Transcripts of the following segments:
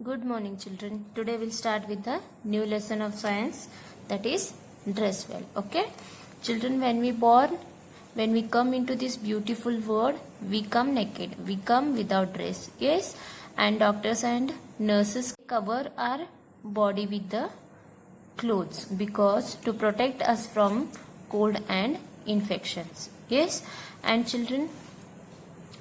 Good morning children. Today we'll start with the new lesson of science, that is dress well. Okay children, when we come into this beautiful world, we come naked, we come without dress. Yes, and doctors and nurses cover our body with the clothes because to protect us from cold and infections. Yes, and children,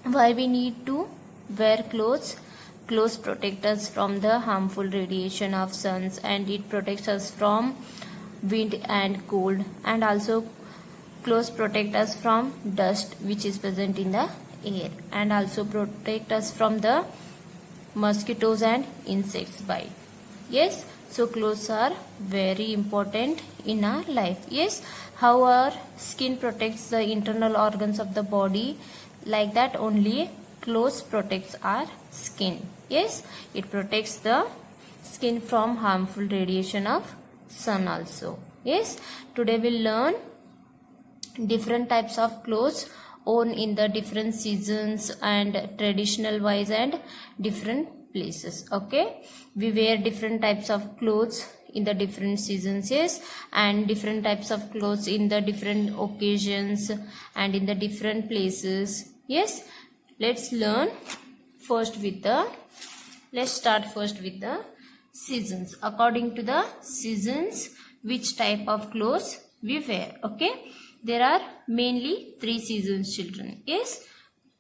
why we need to wear clothes? Clothes protect us from the harmful radiation of suns, and it protects us from wind and cold, and also clothes protect us from dust which is present in the air, and also protect us from the mosquitoes and insects bite. Yes, so clothes are very important in our life. Yes, how our skin protects the internal organs of the body, like that only clothes protects our skin. Yes, it protects the skin from harmful radiation of sun also. Yes, today we'll learn different types of clothes worn in the different seasons and traditional wise and different places. Okay, we wear different types of clothes in the different seasons. Yes, and different types of clothes in the different occasions and in the different places. Yes, let's start first with the seasons. According to the seasons, which type of clothes we wear. Okay, there are mainly 3 seasons children. Yes,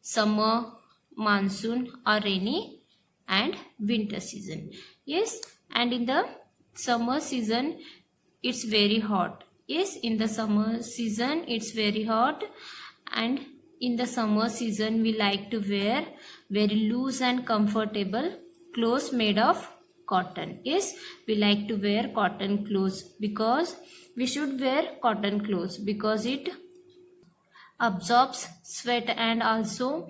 summer, monsoon or rainy, and winter season. Yes, and in the summer season it's very hot. Yes, in the summer season it's very hot, and in the summer season we like to wear very loose and comfortable clothes made of cotton. Yes, we like to wear cotton clothes because we should wear cotton clothes because it absorbs sweat, and also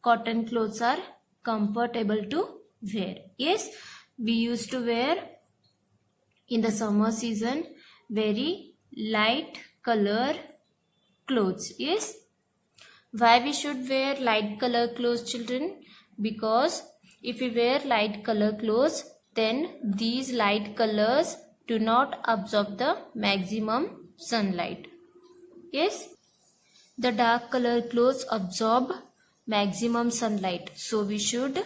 cotton clothes are comfortable to wear. Yes, we used to wear in the summer season very light color clothes. Yes, why we should wear light color clothes children? Because if we wear light color clothes, then these light colors do not absorb the maximum sunlight. Yes, the dark color clothes absorb maximum sunlight, so we should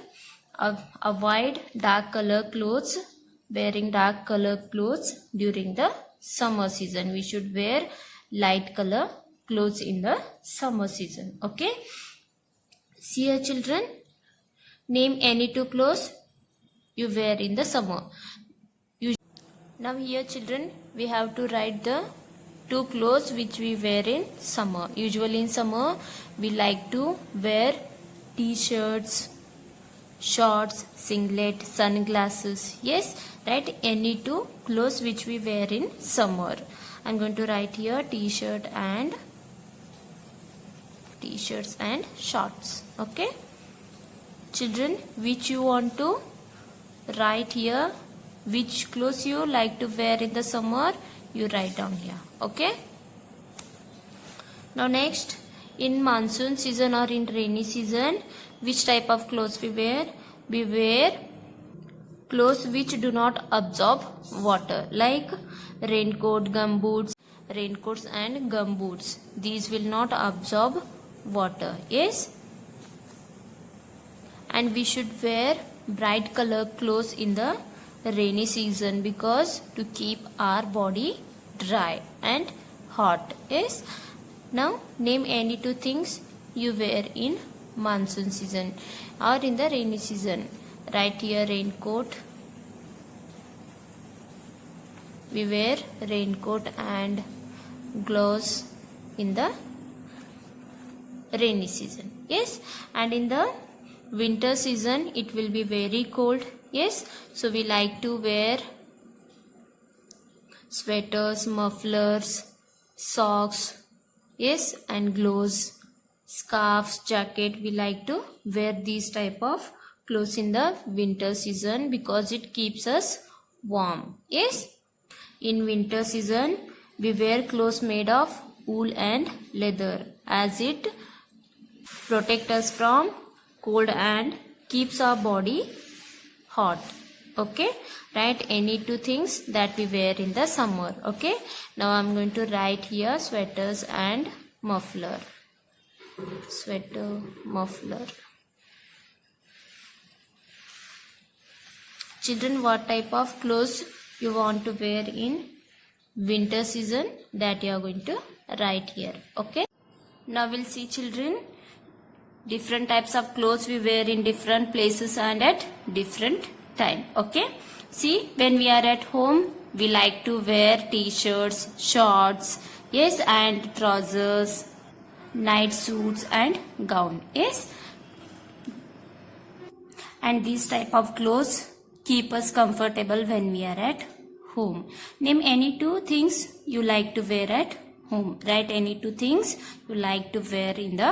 avoid dark color clothes, wearing dark color clothes during the summer season. We should wear light color clothes in the summer season. Okay, see here children, name any 2 clothes you wear in the summer. Now here children, we have to write the 2 clothes which we wear in summer. Usually in summer we like to wear t-shirts, shorts, singlet, sunglasses. Yes, write any 2 clothes which we wear in summer. I'm going to write here t-shirts and shorts. Okay children, which you want to write here, which clothes you like to wear in the summer, you write down here. Okay, now next, in monsoon season or in rainy season, which type of clothes we wear? We wear clothes which do not absorb water, like raincoats and gumboots. These will not absorb water. Yes, and we should wear bright color clothes in the rainy season because to keep our body dry and hot. Yes, now name any 2 things you wear in monsoon season or in the rainy season. Write here raincoat. We wear raincoat and gloves in the rainy season. Yes, and in the winter season it will be very cold. Yes, so we like to wear sweaters, mufflers, socks. Yes, and gloves, scarves, jacket. We like to wear these type of clothes in the winter season because it keeps us warm. Yes, in winter season we wear clothes made of wool and leather as it protects us from cold and keeps our body hot. Okay, write any two things that we wear in the summer. Okay, now I'm going to write here sweaters and muffler. Sweater, muffler. Children, what type of clothes you want to wear in winter season, that you are going to write here. Okay, now we'll see, children, different types of clothes we wear in different places and at different time. Okay, see, when we are at home, we like to wear t-shirts, shorts, yes, and trousers, night suits and gown. Yes, and these type of clothes keep us comfortable when we are at home. Name any two things you like to wear at home. Write any two things you like to wear in the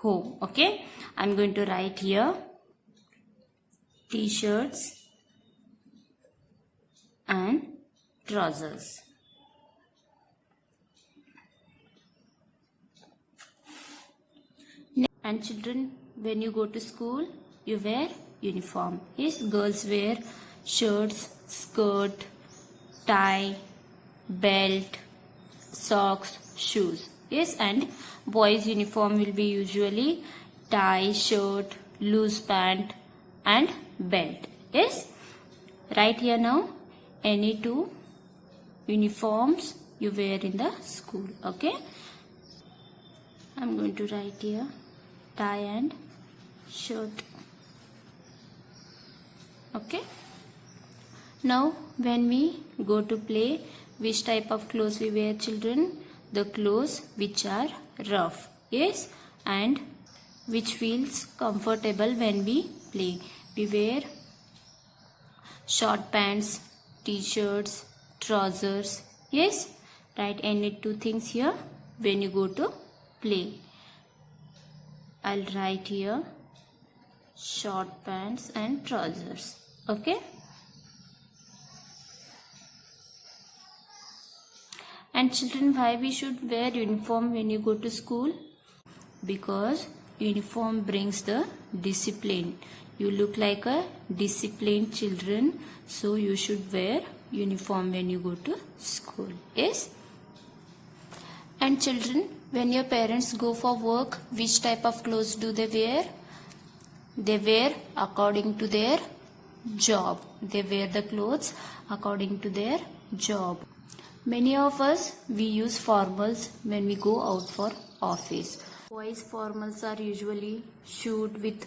home. Okay, I'm going to write here t-shirts and trousers. And children, when you go to school, you wear uniform. Yes, girls wear shirts, skirt, tie, belt, socks, shoes. Yes, and boys' uniform will be usually tie, shirt, loose pant and belt. Yes, right here now any two uniforms you wear in the school. Okay, I'm going to write here tie and shirt. Okay, now when we go to play, which type of clothes we wear, children? The clothes which are rough, yes, and which feels comfortable when we play. We wear short pants, t-shirts, trousers. Yes, write any two things here when you go to play. I'll write here short pants and trousers. Okay, and children, why we should wear uniform when you go to school? Because uniform brings the discipline. You look like a disciplined children, so you should wear uniform when you go to school. Yes, and children, when your parents go for work, which type of clothes do they wear? They wear according to their job. They wear the clothes according to their job. Many of us, we use formals when we go out for office. Boys' formals are usually shoot with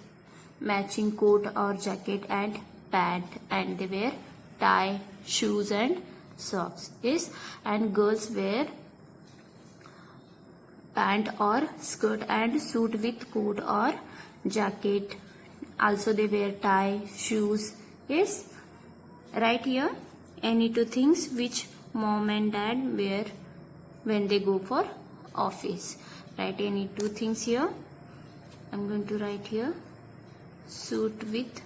matching coat or jacket and pant, and they wear tie, shoes and socks. Yes, and girls wear pant or skirt and suit with coat or jacket. Also they wear tie, shoes. Yes, right here any two things which mom and dad wear when they go for office. Write any two things here. I'm going to write here suit with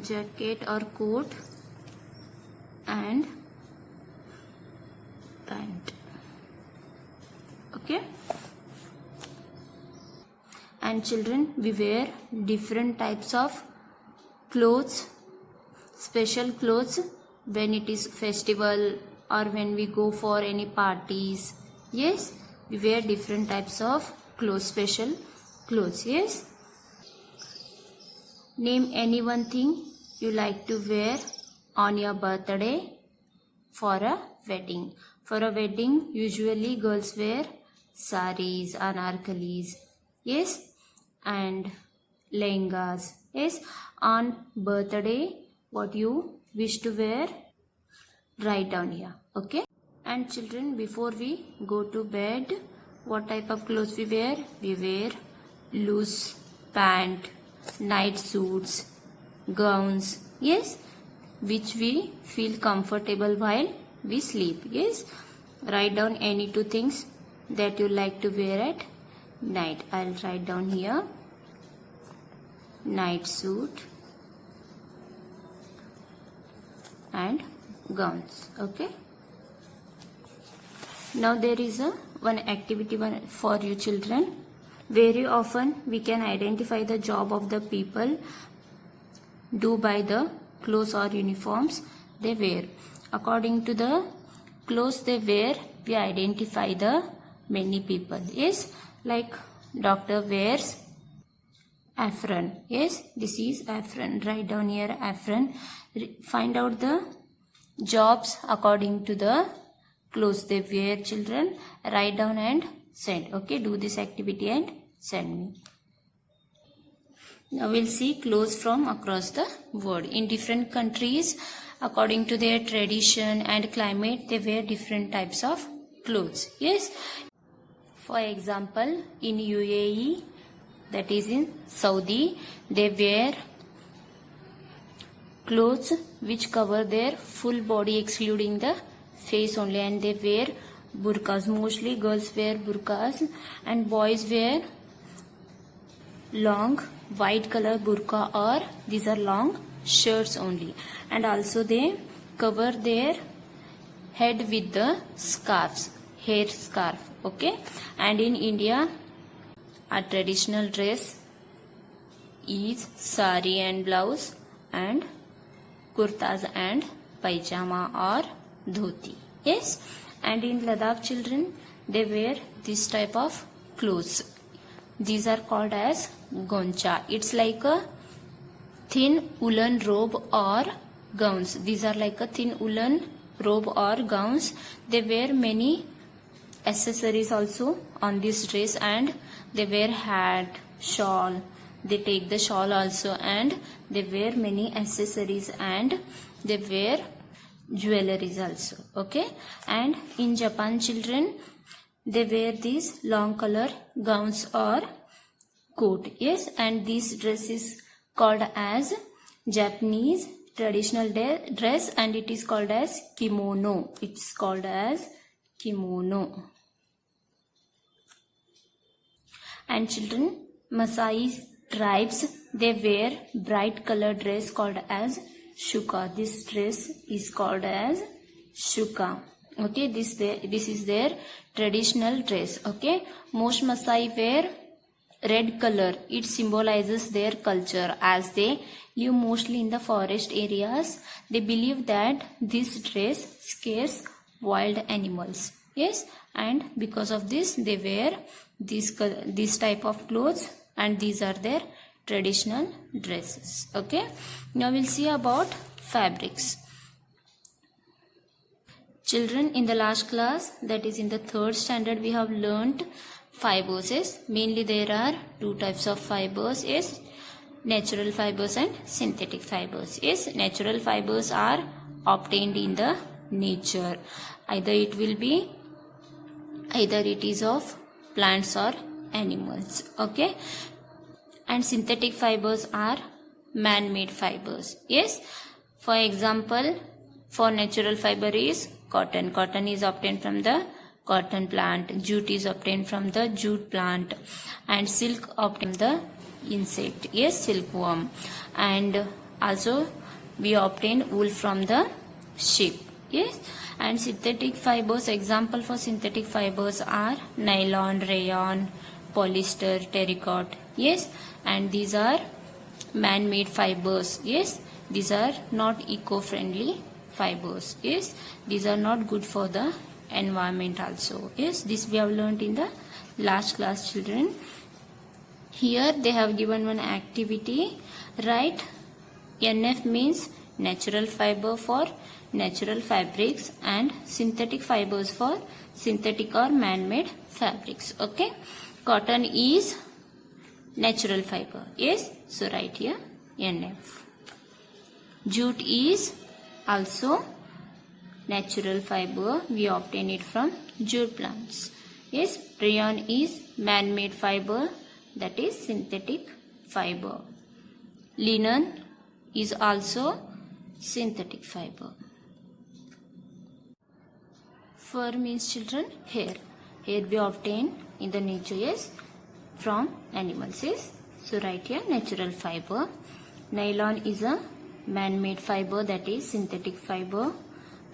jacket or coat and pant. Okay, and children, we wear different types of clothes, special clothes when it is festival or when we go for any parties. Yes, we wear different types of clothes, special clothes. Yes, name any one thing you like to wear on your birthday for a wedding. For a wedding, usually girls wear saris, anarkalis, yes, and lehengas. Yes, on birthday, what you wish to wear, write down here. Okay, and children, before we go to bed, what type of clothes we wear? We wear loose pant, night suits, gowns. Yes, which we feel comfortable while we sleep. Yes, write down any two things that you like to wear at night. I'll write down here night suit and gowns. Okay, now there is one activity for you children. Very often we can identify the job of the people do by the clothes or uniforms they wear. According to the clothes they wear, we identify the many people. Yes, like doctor wears apron. Yes, this is apron. Write down here apron. Find out the jobs according to the clothes they wear, children. Write down and send. Okay, do this activity and send me. Now we'll see clothes from across the world. In different countries, according to their tradition and climate, they wear different types of clothes. Yes. For example, in UAE, that is in Saudi, they wear clothes which cover their full body excluding the face only, and they wear burqas. Mostly girls wear burqas and boys wear long white color burqa, or these are long shirts only, and also they cover their head with the scarves, hair scarf. Okay, and in India our traditional dress is sari and blouse and kurtas and pajama or dhoti. Yes, and in Ladakh, children, they wear this type of clothes. These are called as goncha. It's like a thin woolen robe or gowns. These are like a thin woolen robe or gowns. They wear many accessories also on this dress, and they wear hat, shawl. They take the shawl also, and they wear many accessories, and they wear jewelries also. Okay, and in Japan, children, they wear these long color gowns or coat. Yes, and this dress is called as Japanese traditional dress, and it is called as kimono. It's called as kimono. And children, Maasai tribes, they wear bright color dress called as shuka. This dress is called as shuka. Okay, this is their traditional dress. Okay, most Maasai wear red color. It symbolizes their culture, as they live mostly in the forest areas. They believe that this dress scares wild animals. Yes, and because of this they wear this type of clothes, and these are their traditional dresses. Okay, now we'll see about fabrics. Children, in the last class, that is in the 3rd standard, we have learnt fibers. Yes, mainly there are two types of fibers. Yes, natural fibers and synthetic fibers. Yes, natural fibers are obtained in the nature. Either it is of plants or animals. Okay, and synthetic fibers are man-made fibers. Yes, for example, for natural fiber is cotton. Cotton is obtained from the cotton plant. Jute is obtained from the jute plant, and silk obtained from the insect. Yes, silkworm. And also we obtain wool from the sheep. Yes, and synthetic fibers, example for synthetic fibers are nylon, rayon, polyester, terracotta. Yes, and these are man-made fibers. Yes, these are not eco-friendly fibers. Yes, these are not good for the environment also. Yes, this we have learnt in the last class, children. Here they have given one activity. Write NF means natural fiber for natural fabrics, and synthetic fibers for synthetic or man-made fabrics. Okay, cotton is natural fiber. Yes, so write here NF. Jute is also natural fiber. We obtain it from jute plants. Yes, rayon is man-made fiber, that is synthetic fiber. Linen is also synthetic fiber. Fur means, children, hair. Hair we obtain in the nature, yes, from animals. Yes, so write here natural fiber. Nylon is a man-made fiber, that is synthetic fiber.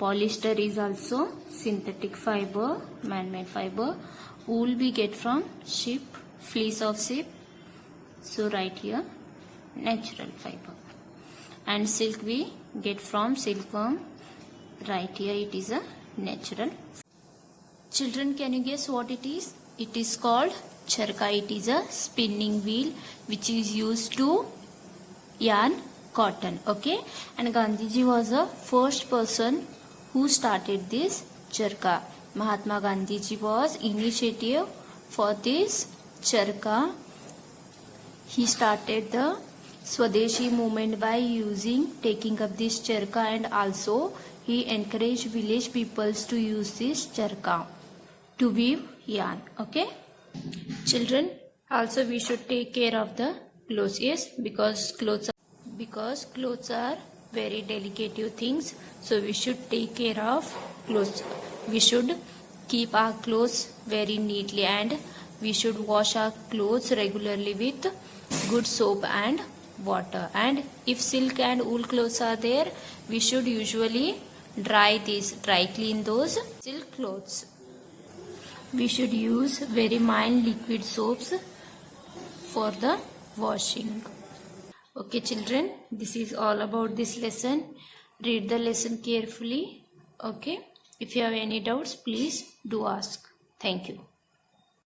Polyester is also synthetic fiber, man-made fiber. Wool we get from sheep, fleece of sheep, so write here natural fiber. and silk we get from silkworm. Right here it is a natural. Children, can you guess what it is? It is called charka. It is a spinning wheel which is used to yarn cotton. Okay, and Gandhiji was the first person who started this charka. Mahatma Gandhiji was initiative for this charka. He started the Swadeshi movement by taking up this charka, and also he encouraged village peoples to use this charka to weave yarn. Okay, children, also we should take care of the clothes. Yes, because clothes are very delicate things, so we should take care of clothes. We should keep our clothes very neatly, and we should wash our clothes regularly with good soap and water. And if silk and wool clothes are there, we should usually dry clean those silk clothes. We should use very mild liquid soaps for the washing. Okay children, this is all about this lesson. Read the lesson carefully. Okay, if you have any doubts, please do ask. Thank you.